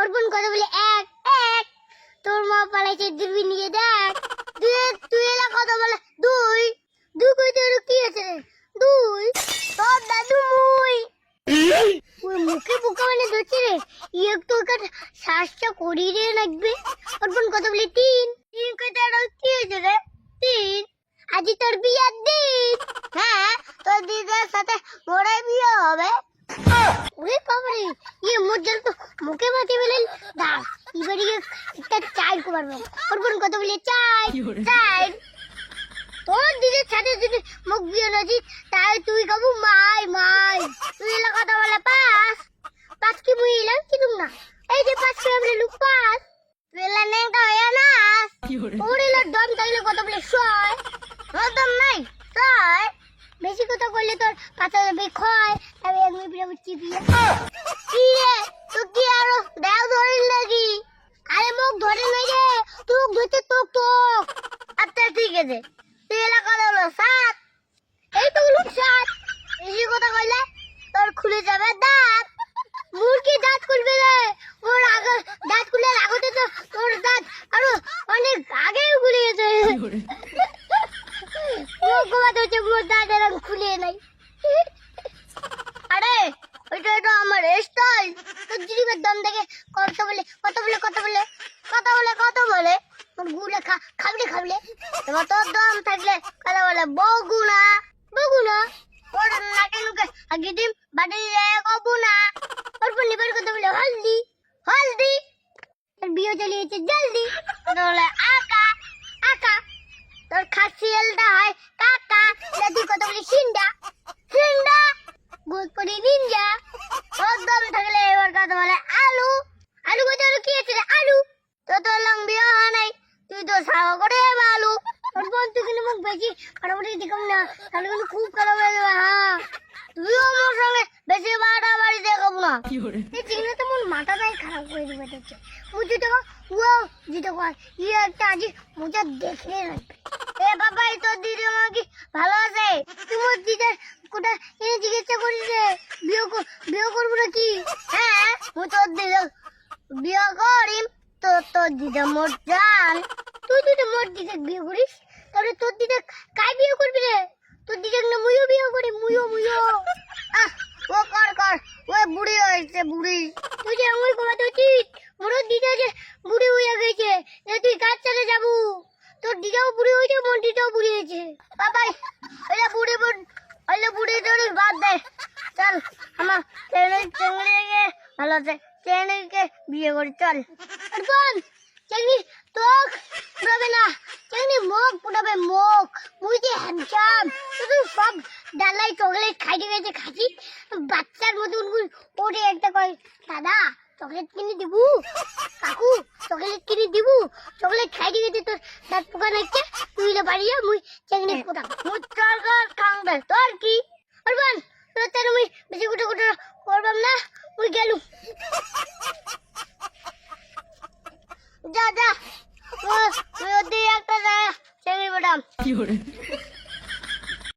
অর্পণ কথা বলে এক এক, তোর মা পালাইছে দূরবীন নিয়ে দেখ। তুই তুই এলা কথা বলে দুই দুই কইতে আর কি আছে রে? দুই তোর দাদু মুই ওই মুখে বোকা মানে ধরছে রে। একটু ওকে শ্বাসটা করিয়ে দিয়ে লাগবে। অর্পণ কথা বলে তিন তিন কইতে আর কি আছে রে? তিন আজি তোর বিয়ার দিন। হ্যাঁ, তোর দিদার সাথে মোরে বিয়ে হবে। ওরে বাবারে, মোর জল তো মুখে মাটি বেলেন। দাঁড় এবারে একটা চাই করবো। অর্পণ কথা বলে চাই চাই। তোর দিদির সাথে যদি মুখ বিয়ে নাজি তাই তুই খাবো মাই মাই। তুই এলা কথা বলে পাস পাস কি মুই এলাম কি তুমি না? এই যে পাস করে আমরা লুক পাস তুই এলা নেংটা হয়ে না। ওর এলা দম থাকলে কথা বলে শয়। ওর দম নাই শয়। বেশি কথা বললে তোর পাতা যাবে ক্ষয়। আমি এক মিনিট পরে চিপিয়ে কি রে তুই কি আরো দেও ধরিল নাকি? আরে মুখ ধরে নাই রে, তুই ধরতে তোক তোক। আচ্ছা ঠিক আছে, তুই এলা কথা বলো সাত। এই তো লোক সাত। বেশি কথা কইলে তোর খুলে যাবে দাঁত। মুরগি দাঁত খুলবে রে। ওর আগে দাঁত খুলে আগতে তো তোর দাঁত আরো অনেক আগেই খুলে গেছে। মুখ ঘুমাতে হচ্ছে, মোর দাঁত এরকম খুলে নাই। আরে ওইটা তো আমার স্টাইল। তোর জিরিবের দম দেখে কথা বলে কথা বলে কথা বলে কথা বলে কথা বলে তোর গুলে খাবলে খাবলে। এবার তোর দম থাকলে কথা বলে বগুনা বগুনা। ওর নাকে নুকে আগে ডিম বাড়ি কবু না। ওর পর লিবার কথা বলে হলদি হলদি। তোর বিয়ে চলিয়েছে জলদি কথা বলে আকা আকা। তোর খাসিয়ালটা হয় কাকা। তুই কথা বলি সিন্ডা সিন্ডা। গোল করে নিনজা। তোর দম থাকলে এবার কথা বলে আলু আলু। কথা কি আছে রে? আলু। তোর লম্বি হয় নাই, তুই তো সাওয়া করে আলু। তোর বোন তুই কিন্তু মুখ বেশি ফাটাফাটি দেখুন না, তাহলে কিন্তু খুব খারাপ হয়ে যাবে। হ্যাঁ, তুইও আমার সঙ্গে বেশি বাড়াবাড়ি দেখাবো না। এই চিংড়ি তো মন মাথাটাই খারাপ করে দেবে দেখছে। বুঝি তো ও জিতে কর ইয়ে একটা আজি মোজা দেখে রাখবে। এ বাবা, তোর দিদি মা কি ভালো আছে? তোমার দিদার কোটা এনে জিজ্ঞাসা করিস রে বিয়ে করবো নাকি? হ্যাঁ, মু তোর দিদা বিয়ে করিম। তোর দিদা মোর জান। তুই যদি মোর দিদা বিয়ে করিস তাহলে তোর দিদা কাই বিয়ে করবি রে? তোর দিদা না মুইও বিয়ে করি মুইও। ও কর কর, ও বুড়ি হয়েছে বুড়ি। তুই যে আমি ঘুমাতে উচিত। মোর দিদা যে বুড়ি হয়ে গেছে, তুই কাজ চালে যাবো। তোর দিদাও বুড়ি হয়েছে, মোর দিদাও বুড়ি হয়েছে। বাবাই ওইটা বুড়ি ওইলে বুড়ি টড়ি বাদ দে। চল আমার চেঙ্গড়িকে ভালো আছে, চেঙ্গড়িকে বিয়ে করি চল। অর্পণ চেঙ্গড়ি তোক পুরাবে না, চেঙ্গড়ি মুখ পুরাবে মুখ। মুই যে হ্যান্ডসাম, তুই সব ডালাই চকলেট খাইতে গেছে খাচ্ছি বাচ্চার মতন। ওরে একটা কয় দাদা চকলেট কিনে দিবু? কাকু চকলেট কিনে দিবু? চকলেট খাইতে গেছে তোর দাঁত পোকা নাইছে। তুই বাড়ি যা, মুই চেঙ্গড়ি পোতা মুচার খাংবে। তোর কি অর্পণ? তোর তার মুই বেশি গুটো গুটো করবাম না, মুই গেলু। যা যা, ওই একটা যায় চেঙ্গড়ি পোটাম।